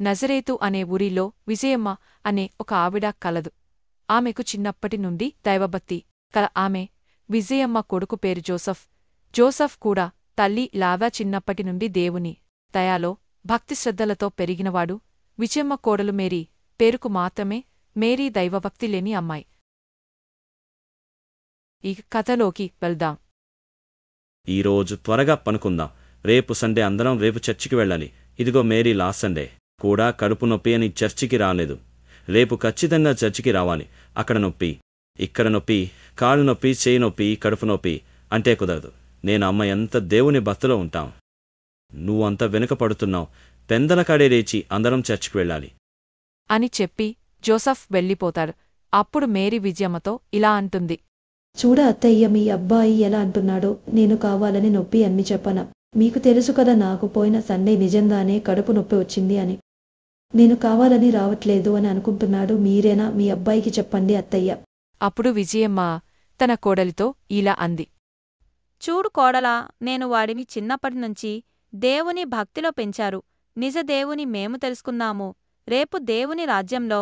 నజరేతు అనే ఊరిలో విజయమ్మ అనే ఒక ఆవిడ కలదు. ఆమెకు చిన్నప్పటి నుండి దైవభక్తి కల ఆమె విజయమ్మ కొడుకు పేరు జోసఫ్. జోసఫ్ కూడా తల్లి లాగా చిన్నప్పటి నుండి దేవుని దయాలో భక్తిశ్రద్ధలతో పెరిగినవాడు. విజయమ్మ కోడలు మేరీ పేరుకు మాత్రమే మేరీ దైవభక్తి లేని అమ్మాయి. ఈ కథలోకి వెళ్దాం. ఈరోజు త్వరగా పనుకుందాం. రేపు సండే అందరం రేపు చర్చికి వెళ్ళాలి. ఇదిగో మేరీ లాస్ట్ సండే కూడా కడుపు నొప్పి అని చర్చికి రాలేదు. రేపు ఖచ్చితంగా చర్చికి రావాలి. అక్కడ నొప్పి, ఇక్కడ నొప్పి, కాళ్ళు నొప్పి, చేయి నొప్పి, కడుపు నొప్పి అంటే కుదరదు. నేను అమ్మ ఎంత దేవుని భక్తిలో ఉంటాం. నువ్వంత వెనుక పడుతున్నావు. పెందలకాడే లేచి అందరం చర్చికి వెళ్ళాలి అని చెప్పి జోసఫ్ వెళ్ళిపోతాడు. అప్పుడు మేరీ విజయమ్మతో ఇలా అంటుంది. చూడ అత్తయ్య, మీ అబ్బాయి ఎలా అంటున్నాడో. నేను కావాలని నొప్పి అని చెప్పనా? మీకు తెలుసు కదా నాకు పోయిన సండే నిజంగానే కడుపు నొప్పి వచ్చింది అని. నేను కావాలని రావట్లేదు అని అనుకుంటున్నాడు. మీరేనా మీ అబ్బాయికి చెప్పండి అత్తయ్య. అప్పుడు విజయమ్మ తన కోడలితో ఇలా అంది. చూడు కోడలా, నేను వాడిని చిన్నప్పటినుంచి దేవుని భక్తిలో పెంచారు. నిజ దేవుని మేము తెలుసుకున్నాము. రేపు దేవుని రాజ్యంలో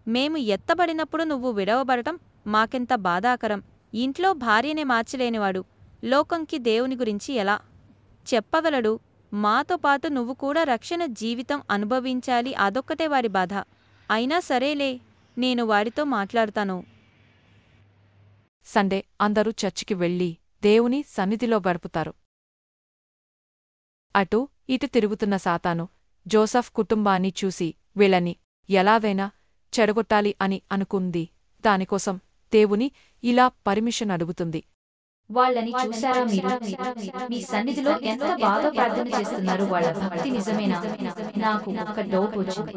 మేము ఎత్తబడినప్పుడు నువ్వు విడవబడటం మాకెంత బాధాకరం. ఇంట్లో భార్యనే మార్చలేనివాడు లోకంకి దేవుని గురించి ఎలా చెప్పగలడు? మాతో పాటు నువ్వు కూడా రక్షణ జీవితం అనుభవించాలి. అదొక్కటే వాడి బాధ. అయినా సరేలే, నేను వాడితో మాట్లాడతాను. సండే అందరూ చర్చికి వెళ్ళి దేవుని సన్నిధిలో గడుపుతారు. అటూ ఇటు తిరుగుతున్న సాతాను జోసఫ్ కుటుంబాన్ని చూసి వీళ్ళని ఎలాగైనా చెడగొట్టాలి అని అనుకుంది. దానికోసం దేవుని ఇలా పర్మిషన్ అడుగుతుంది. వాళ్ళని చూశారా మీరు? మీ సన్నిధిలో ఎంత బాగా ప్రార్థన చేస్తున్నారు. వాళ్ళ భక్తి నిజమేనా? నాకు ఒక డౌట్ వచ్చింది.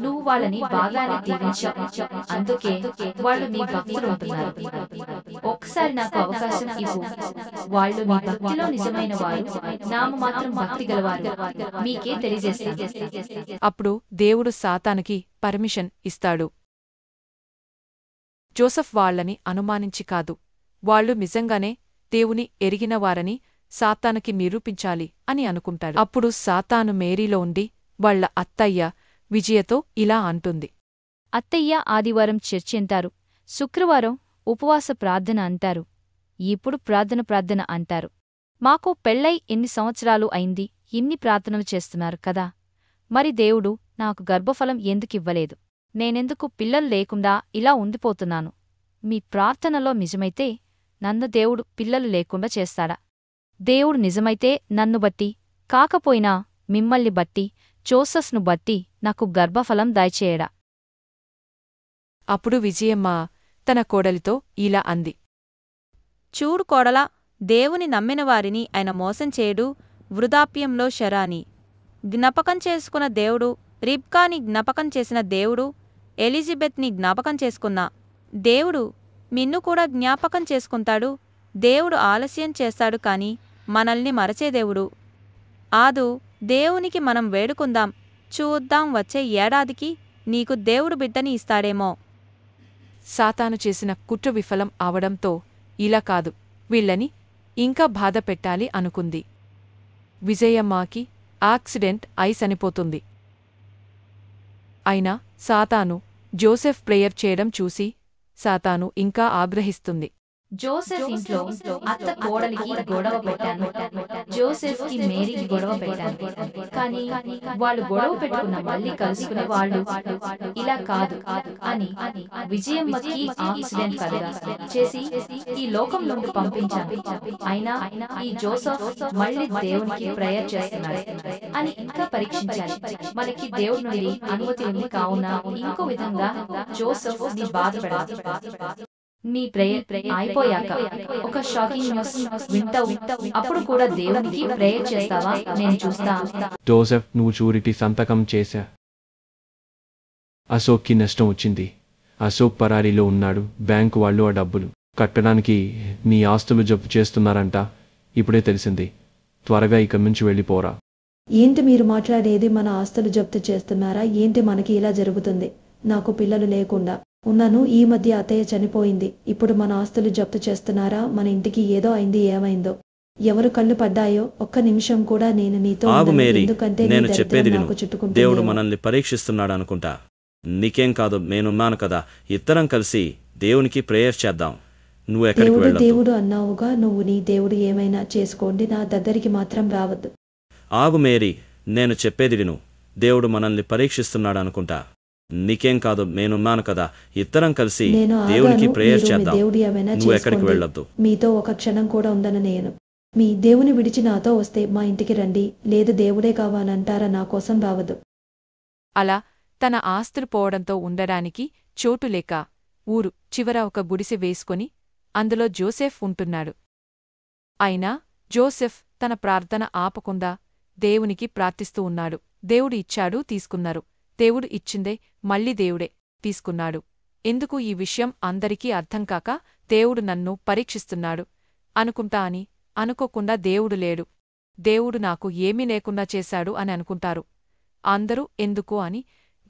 నువ్వు వాళ్ళని బాగానే దీవించావు, అందుకే వాళ్ళు మీ భక్తులు ఉంటున్నారు. ఒక్కసారి నాకు అవకాశం ఇవ్వు. వాళ్ళు మీ భక్తిలో నిజమైన వారు, నాము మాత్రం భక్తి గలవారు. మీకే తెలియజేస్తే అప్పుడు దేవుడు సాతానుకి పర్మిషన్ ఇస్తాడు. జోసఫ్ వాళ్లని అనుమానించి కాదు, వాళ్ళు నిజంగానే దేవుని ఎరిగినవారని సాతానుకి నిరూపించాలి అని అనుకుంటాడు. అప్పుడు సాతాను మేరీలో ఉండి వాళ్ల అత్తయ్య విజయతో ఇలా అంటుంది. అత్తయ్య ఆదివారం చర్చి అంటారు, శుక్రవారం ఉపవాస ప్రార్థన అంటారు, ఇప్పుడు ప్రార్థన అంటారు. మాకు పెళ్ళై ఎన్ని సంవత్సరాలు అయింది, ఇన్ని ప్రార్థనలు చేస్తున్నారు కదా. మరి దేవుడు నాకు గర్భఫలం ఎందుకివ్వలేదు? నేనెందుకు పిల్లలు లేకుండా ఇలా ఉండిపోతున్నాను? మీ ప్రార్థనలో నిజమైతే నన్ను దేవుడు పిల్లలు లేకుండా చేస్తాడా? దేవుడు నిజమైతే నన్ను బట్టి, కాకపోయినా మిమ్మల్ని బట్టి, జోసఫ్ను బట్టి నాకు గర్భఫలం దయచేయడా? అప్పుడు విజయమ్మ తన కోడలితో ఇలా అంది. చూడు కోడలా, దేవుని నమ్మిన వారిని ఆయన మోసం చేయడు. వృద్ధాప్యంలో శరాని జ్ఞాపకం చేసుకున్న దేవుడు, రిబ్కాని జ్ఞాపకం చేసిన దేవుడు, ఎలిజబెత్ని జ్ఞాపకం చేసుకున్న దేవుడు మిన్ను కూడా జ్ఞాపకం చేసుకుంటాడు. దేవుడు ఆలస్యం చేస్తాడు కాని మనల్ని మరచే దేవుడు. ఆదు దేవునికి మనం వేడుకుందాం, చూద్దాం వచ్చే ఏడాదికి నీకు దేవుడు బిడ్డని ఇస్తాడేమో. సాతాను చేసిన కుట్ర విఫలం అవడంతో ఇలా కాదు, వీళ్ళని ఇంకా బాధ పెట్టాలి అనుకుంది. విజయమ్మకి యాక్సిడెంట్ అయి చనిపోతుంది. అయినా సాతాను జోసెఫ్ ప్రేయర్ చేయడం చూసి సాతాను ఇంకా ఆగ్రహిస్తుంది. జోసెఫ్ ఇంట్లో అత్త కోడలికి గొడవ పెట్టాను, జోసెఫ్ కి మేరీకి గొడవ పెట్టాను. కానీ వాళ్ళు గొడవ పెట్టుకున్న మళ్ళీ కలుసుకునే వాళ్ళు ఇలా కాదు అని విజయమ్మకి యాక్సిడెంట్ కలుగా చేసి ఈ లోకం నుండి పంపించాను. అయినా ఈ జోసెఫ్ మళ్ళీ దేవునికి ప్రేయర్ చేస్తున్నాడు అని ఇంకా పరీక్షించాలి. మనకి దేవుడి నుండి అనుమతి ఉంది కావున ఇంకో విధంగా జోసెఫ్ ని బాధపడాలి. నీ ప్రేయర్ అయిపోయాక ఒక షాకింగ్ న్యూస్ వింటావు, అప్పుడు కూడా దేవునికి ప్రేయర్ చేస్తావా? నేను చూస్తా. జోసెఫ్, నువ్వు చూరిటి సంతకం చేశా. అశోక్కి నష్టం వచ్చింది. అశోక్ పరారీలో ఉన్నాడు. బ్యాంకు వాళ్ళు ఆ డబ్బులు కట్టడానికి నీ ఆస్తులు జప్తు చేస్తున్నారంట. ఇప్పుడే తెలిసింది. త్వరగా ఇక్కడి నుంచి వెళ్ళిపోరా. ఏంటి మీరు మాట్లాడేది? మన ఆస్తులు జప్తు చేస్తున్నారా? ఏంటి మనకి ఇలా జరుగుతుంది? నాకు పిల్లలు లేకుండా ఉన్నాను. ఈ మధ్య అత్తయ్య చనిపోయింది. ఇప్పుడు మన ఆస్తులు జప్తు చేస్తున్నారా? మన ఇంటికి ఏదో అయింది. ఏమైందో? ఎవరు కళ్ళు పడ్డాయో ఒక్క నిమిషం కూడా నేను నీతో ఆగు ఉండను. మేరీ, ఎందుకంటే నీ నేను దరిద్రం చెప్పేది విను. నాకు చుట్టుకుంటుందేమో. దేవుడు మనల్ని పరీక్షిస్తున్నాడు అనుకుంటా. నీకేం కాదు, నేనున్నాను కదా. ఇద్దరం కలిసి దేవునికి ప్రేయర్ చేద్దాం. నువ్వు ఎక్కడికి దేవుడు వెళ్ళొద్దు. దేవుడు అన్నావుగా, నువ్వు నీ దేవుడు ఏమైనా చేసుకోండి, నా దగ్గరికి మాత్రం రావద్దు. ఆగు మేరీ, నేను చెప్పేది విను. దేవుడు మనల్ని పరీక్షిస్తున్నాడు అనుకుంటా. నీకేం కాదు, నేనున్నాను కదా. ఇద్దరం కలిసి నేను దేవునికి ఆగాను, ప్రేయర్ మీరు మీ చేద్దాం. దేవుడు ఏమైనా నువ్వు ఎక్కడికి చేసుకోండి. వెళ్ళొద్దు. మీతో ఒక క్షణం కూడా ఉండను నేను. మీ దేవుని విడిచి నాతో వస్తే మా ఇంటికి రండి, లేదు దేవుడే కావాలంటారా, నా కోసం రావద్దు. అలా తన ఆస్తులు పోవడంతో ఉండడానికి చోటు లేక ఊరు చివర ఒక గుడిసె వేసుకొని అందులో జోసెఫ్ ఉంటున్నాడు. అయినా జోసెఫ్ తన ప్రార్థన ఆపకుండా దేవునికి ప్రార్థిస్తూ ఉన్నాడు. దేవుడు ఇచ్చాడు, తీసుకున్నారు. దేవుడు ఇచ్చిందే మళ్ళీ దేవుడే తీసుకున్నాడు. ఎందుకు ఈ విషయం అందరికీ అర్థంకాక దేవుడు నన్ను పరీక్షిస్తున్నాడు అనుకుంటా అని అనుకోకుండా దేవుడు లేడు, దేవుడు నాకు ఏమీ లేకుండా చేశాడు అని అనుకుంటారు అందరూ. ఎందుకు అని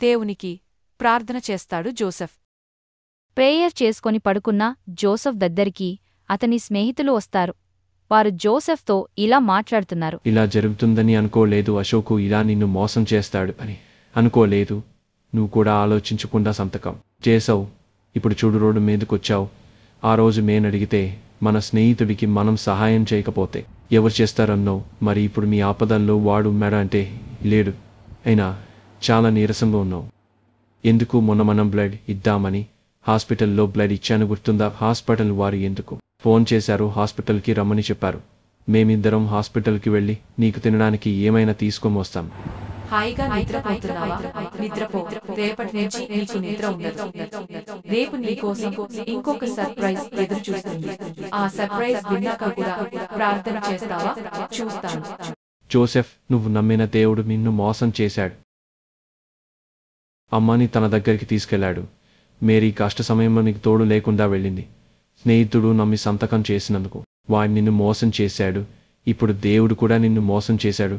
దేవునికి ప్రార్థన చేస్తాడు జోసెఫ్. ప్రేయర్ చేసుకొని పడుకున్న జోసెఫ్ దగ్గరికి అతని స్నేహితులు వస్తారు. వారు జోసెఫ్తో ఇలా మాట్లాడుతున్నారు. ఇలా జరుగుతుందని అనుకోలేదు. అశోకు ఇలా నిన్ను మోసం చేస్తాడు అని అనుకోలేదు. నువ్వు కూడా ఆలోచించకుండా సంతకం చేసావు. ఇప్పుడు చూడు, రోడ్డు మీదకొచ్చావు. ఆ రోజు మేనడిగితే మన స్నేహితుడికి మనం సహాయం చేయకపోతే ఎవరు చేస్తారన్నావు. మరి ఇప్పుడు మీ ఆపదల్లో వాడు ఉన్నాడా అంటే లేడు. అయినా చాలా నీరసంగా ఉన్నావు. ఎందుకు? మొన్న మనం బ్లడ్ ఇద్దామని హాస్పిటల్లో బ్లడ్ ఇచ్చాను, గుర్తుందా? హాస్పిటల్ వారు ఎందుకు ఫోన్ చేశారు, హాస్పిటల్కి రమ్మని చెప్పారు. మేమిద్దరం హాస్పిటల్కి వెళ్ళి నీకు తినడానికి ఏమైనా తీసుకొని వస్తాం. హాయిగా నిద్రపోతున్నావా? నిద్రపో. రేపటి నుంచి నీకు నిద్ర ఉండదు. రేపు నీకోసం ఇంకొక సర్ప్రైజ్ ఎదురు చూస్తుంది. ఆ సర్ప్రైజ్ విన్నాక కూడా ప్రార్థన చేస్తావా? చూస్తాను. జోసెఫ్, నువ్వు నమ్మిన దేవుడు నిన్ను మోసం చేశాడు. అమ్మని తన దగ్గరికి తీసుకెళ్లాడు. మేరీ కష్ట సమయంలో నీకు తోడు లేకుండా వెళ్ళింది. స్నేహితుడు నమ్మి సంతకం చేసినందుకు వాడు నిన్ను మోసం చేశాడు. ఇప్పుడు దేవుడు కూడా నిన్ను మోసం చేశాడు.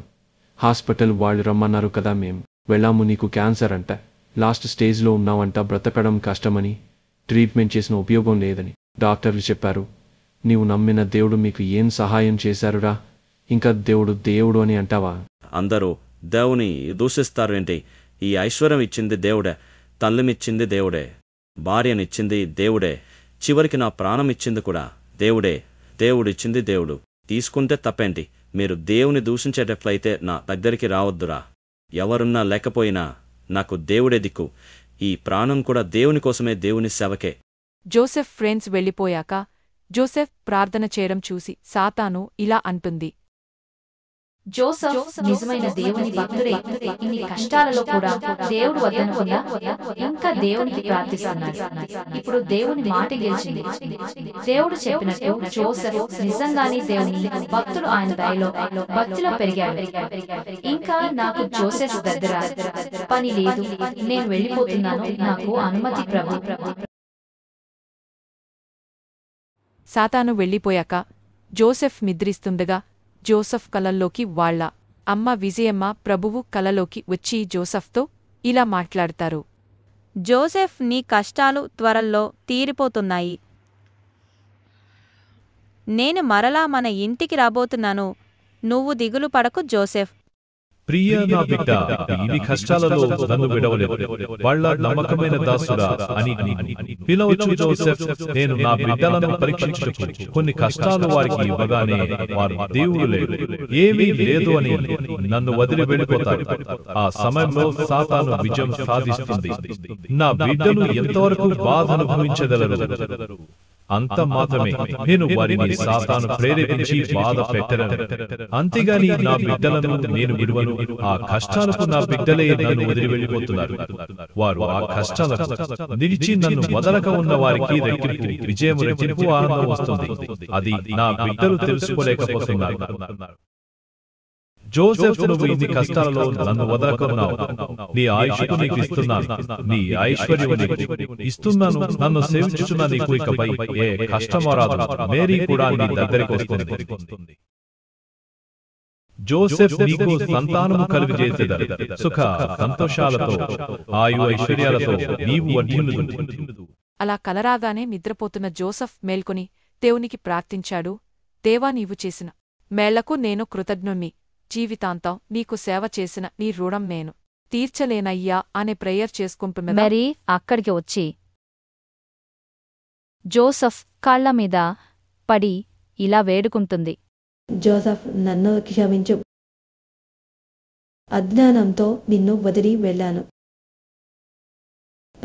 హాస్పిటల్ వాళ్ళు రమ్మన్నారు కదా, మేం వెళ్ళాము. నీకు క్యాన్సర్ అంట, లాస్ట్ స్టేజ్లో ఉన్నావంట, బ్రతకడం కష్టమని, ట్రీట్మెంట్ చేసిన ఉపయోగం లేదని డాక్టర్లు చెప్పారు. నీవు నమ్మిన దేవుడు మీకు ఏం సహాయం చేశారురా? ఇంకా దేవుడు దేవుడు అని అంటావా? అందరూ దేవుని దూషిస్తారు ఏంటి? ఈ ఐశ్వర్యం ఇచ్చింది దేవుడే, తల్లిమిచ్చింది దేవుడే, భార్యనిచ్చింది దేవుడే, చివరికి నా ప్రాణం ఇచ్చింది కూడా దేవుడే. దేవుడిచ్చింది దేవుడు తీసుకుంటే తప్పేంటి? మీరు దేవుని దూషించేటట్లయితే నా దగ్గరికి రావద్దురా. ఎవరున్నా లేకపోయినా నాకు దేవుడే దిక్కు. ఈ ప్రాణం కూడా దేవుని కోసమే, దేవుని సేవకే. జోసెఫ్ ఫ్రెండ్స్ వెళ్ళిపోయాక జోసెఫ్ ప్రార్థన చేయడం చూసి సాతాను ఇలా అంటుంది. జోసెఫ్ నిజమైన దేవుని భక్తుడే. ఇన్ని కష్టాలలో కూడా దేవుడు వద్దనకుండా ఇంకా దేవునికి ప్రార్థిస్తున్నాడు. ఇప్పుడు దేవుని మాట గెలిచింది. దేవుడు చెప్పినట్టు జోసెఫ్ నిజంగానే దేవుని భక్తుడు. ఆయన దయలో భక్తిలో పెరిగాడు. ఇంకా నాకు జోసెఫ్ దగ్గర పని లేదు, నేను వెళ్ళిపోతున్నాను, నాకు అనుమతి ప్రభు. సాతాను వెళ్ళిపోయాక జోసెఫ్ నిద్రిస్తుండగా జోసెఫ్ కలల్లోకి వాళ్ళ అమ్మ విజయమ్మ ప్రభువు కలలోకి వచ్చి జోసెఫ్తో ఇలా మాట్లాడతారు. జోసెఫ్, నీ కష్టాలు త్వరలో తీరిపోతున్నాయి. నేను మరలా మన ఇంటికి రాబోతున్నాను. నువ్వు దిగులు పడకు జోసెఫ్. ప్రియ నా బిడ్డ, ఇవి కష్టాలలో నన్ను విడవలేదు. వాళ్ళ నమ్మకమైన దాసుడా అని పిలవచ్చు జోసెఫ్. నేను నా బిడ్డలను పరీక్షించుటకు కొన్ని కష్టాలు వారికి ఇవ్వగానే వారు దేవుడు లేడు, ఏమీ లేదు అని నన్ను వదిలి వెళ్ళిపోతారు. ఆ సమయంలో సాతాను విజయం సాధిస్తుంది. నా బిడ్డలు ఎంతవరకు బాధ అనుభవించగలరు అంత మాత్రమే. నేను వారిని సాతాను ప్రేరేపించి బాధ పెట్టను. అంతేగాని నా బిడ్డలను నేను విడువను. ఆ కష్టాలకు నా బిడ్డలే నన్ను వదిలి వెళ్ళిపోతున్నారు. వారు ఆ కష్టాలకు నిలిచి నన్ను వదలక ఉన్న వారికి రెట్టింపు విజయం, రెట్టింపు ఆనందం వస్తుంది. అది నా బిడ్డలు తెలుసుకోలేకపోతున్నారు. జోసెఫ్, నువ్వు ఇన్ని కష్టాలలో నన్ను వదలకున్నావు. నీ ఆయుష్కు నీకు ఇస్తున్నాను, నీ ఐశ్వర్యం నీకు ఇస్తున్నాను. నన్ను సేవించుచున్న నీకు ఇకపై ఏ కష్టమో రాదు. మేరీ కూడా నీ దగ్గరికి వస్తుంది. జోసెఫ్, నీకు సంతానము కలుగజేసేదరు. సుఖ సంతోషాలతో ఆయు ఐశ్వర్యాలతో నీవు వర్ధిల్లుదువు. అలా కలరాగానే నిద్రపోతున్న జోసెఫ్ మేల్కొని దేవునికి ప్రార్థించాడు. దేవా, నీవు చేసిన మేళ్లకు నేను కృతజ్ఞుణ్ణి. జీవితాంతం నీకు సేవ చేసిన నీ రుణం నేను తీర్చలేనయ్యా అనే ప్రేయర్ చేసుకుంటున్నదా? మేరీ అక్కడికి వచ్చి జోసఫ్ కాళ్ల మీద పడి ఇలా వేడుకుంటుంది. జోసఫ్, నన్ను క్షమించు. అజ్ఞానంతో నిన్ను వదిలి వెళ్ళాను.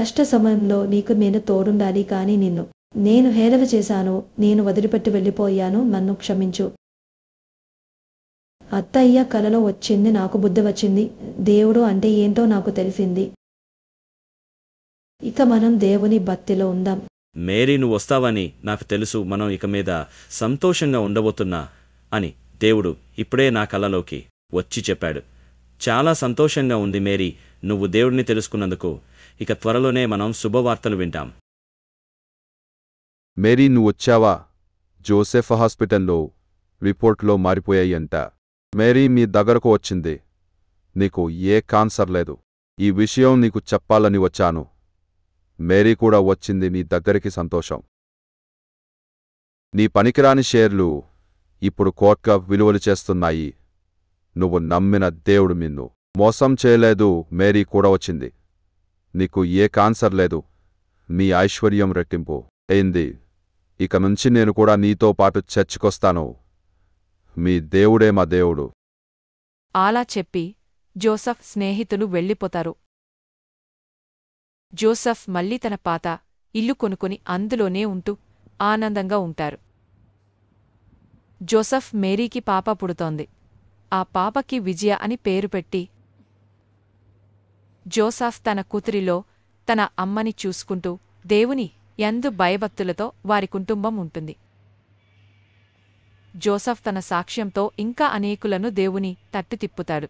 కష్ట సమయంలో నీకు నేను తోడుండాలి, కాని నేను హేళన చేశాను. నేను వదిలిపెట్టి వెళ్ళిపోయాను. నన్ను క్షమించు. అత్తయ్య కలలో వచ్చింది. నాకు బుద్ధి వచ్చింది. దేవుడు అంటే ఏంటో నాకు తెలిసింది. ఇక మనం దేవుని భక్తిలో ఉందాం. మేరీ, నువ్వు వస్తావని నాకు తెలుసు. మనం ఇక మీద సంతోషంగా ఉండబోతున్నా అని దేవుడు ఇప్పుడే నా కలలోకి వచ్చి చెప్పాడు. చాలా సంతోషంగా ఉంది మేరీ, నువ్వు దేవుడిని తెలుసుకున్నందుకు. ఇక త్వరలోనే మనం శుభవార్తలు వింటాం. మేరీ, నువ్వొచ్చావా? జోసెఫ్ హాస్పిటల్లో రిపోర్ట్లో మారిపోయాయంట. మేరీ మీ దగ్గరకు వచ్చింది. నీకు ఏ కాన్సర్ లేదు. ఈ విషయం నీకు చెప్పాలని వచ్చాను. మేరీ కూడా వచ్చింది నీ దగ్గరికి. సంతోషం. నీ పనికిరాని షేర్లు ఇప్పుడు కోట్గా విలువలు చేస్తున్నాయి. నువ్వు నమ్మిన దేవుడు నిన్ను మోసం చేయలేదు. మేరీ కూడా వచ్చింది. నీకు ఏ కాన్సర్ లేదు. మీ ఐశ్వర్యం రెట్టింపు అయింది. ఇక నుంచి నేను కూడా నీతో పాటు చర్చికొస్తాను. మీ దేవుడే మా దేవుడు. అలా చెప్పి జోసఫ్ స్నేహితులు వెళ్ళిపోతారు. జోసఫ్ మళ్ళీ తన పాత ఇల్లు కొనుక్కొని అందులోనే ఉంటూ ఆనందంగా ఉంటారు. జోసఫ్ మేరీకి పాప పుడుతోంది. ఆ పాపకి విజయ అని పేరు పెట్టి జోసఫ్ తన కూతురిలో తన అమ్మని చూసుకుంటూ దేవుని యందు భయభక్తులతో వారి కుటుంబం ఉంటుంది. జోసఫ్ తన సాక్ష్యంతో ఇంకా అనేకులను దేవుని తట్టు తిప్పుతాడు.